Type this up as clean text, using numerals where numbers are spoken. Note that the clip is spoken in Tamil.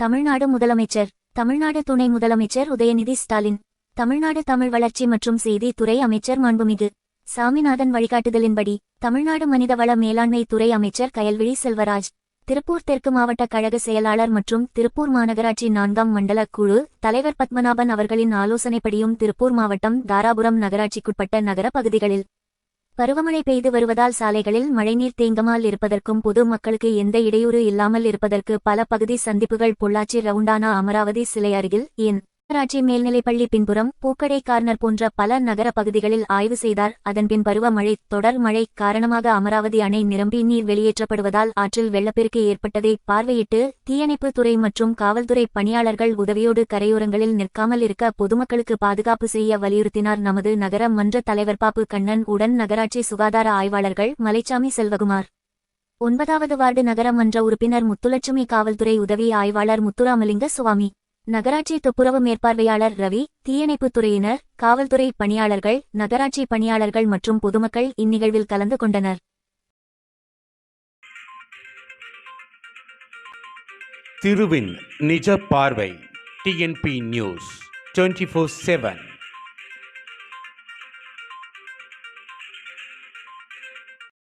தமிழ்நாடு முதலமைச்சர். தமிழ்நாடு துணை முதலமைச்சர் உதயநிதி ஸ்டாலின். தமிழ்நாடு தமிழ் வளர்ச்சி மற்றும் செய்தி துறை அமைச்சர் மாண்புமிகு சாமிநாதன் வழிகாட்டுதலின்படி தமிழ்நாடு மனிதவள மேலாண்மை துறை அமைச்சர் கயல்விழி செல்வராஜ், திருப்பூர் தெற்கு மாவட்ட கழக செயலாளர் மற்றும் திருப்பூர் மாநகராட்சி 4ஆம் மண்டல குழு தலைவர் பத்மநாபன் அவர்களின் ஆலோசனைப்படியும் திருப்பூர் மாவட்டம் தாராபுரம் நகராட்சிக்குட்பட்ட நகர பகுதிகளில் பருவமழை பெய்து வருவதால் சாலைகளில் மழைநீர் தேங்காமல் இருப்பதற்கும் பொது மக்களுக்கு எந்த இடையூறு இல்லாமல் இருப்பதற்கு பல பகுதி சந்திப்புகள் பொள்ளாச்சி ரவுண்டானா அமராவதி சிலை அருகில் நகராட்சி மேல்நிலைப்பள்ளி பின்புறம் பூக்கடை கார்னர் போன்ற பல நகர பகுதிகளில் ஆய்வு செய்தார். அதன்பின் பருவமழை தொடர் மழை காரணமாக அமராவதி அணை நிரம்பி நீர் வெளியேற்றப்படுவதால் ஆற்றில் வெள்ளப்பெருக்கு ஏற்பட்டதை பார்வையிட்டு தீயணைப்பு துறை மற்றும் காவல்துறை பணியாளர்கள் உதவியோடு கரையோரங்களில் நிற்காமல் இருக்க பொதுமக்களுக்கு பாதுகாப்பு செய்ய வலியுறுத்தினார். நமது நகர மன்ற தலைவர் பாப்பு கண்ணன் உடன் நகராட்சி சுகாதார ஆய்வாளர்கள் மலைச்சாமி செல்வகுமார், 9வது வார்டு நகர மன்ற உறுப்பினர் முத்துலட்சுமி, காவல்துறை உதவி ஆய்வாளர் முத்துராமலிங்க சுவாமி, நகராட்சி துப்புரவு மேற்பார்வையாளர் ரவி, தீயணைப்புத் துறையினர், காவல்துறை பணியாளர்கள், நகராட்சி பணியாளர்கள் மற்றும் பொதுமக்கள் இந்நிகழ்வில் கலந்து கொண்டனர். திருவின் நிஜ பார்வை. TNP news 24/7.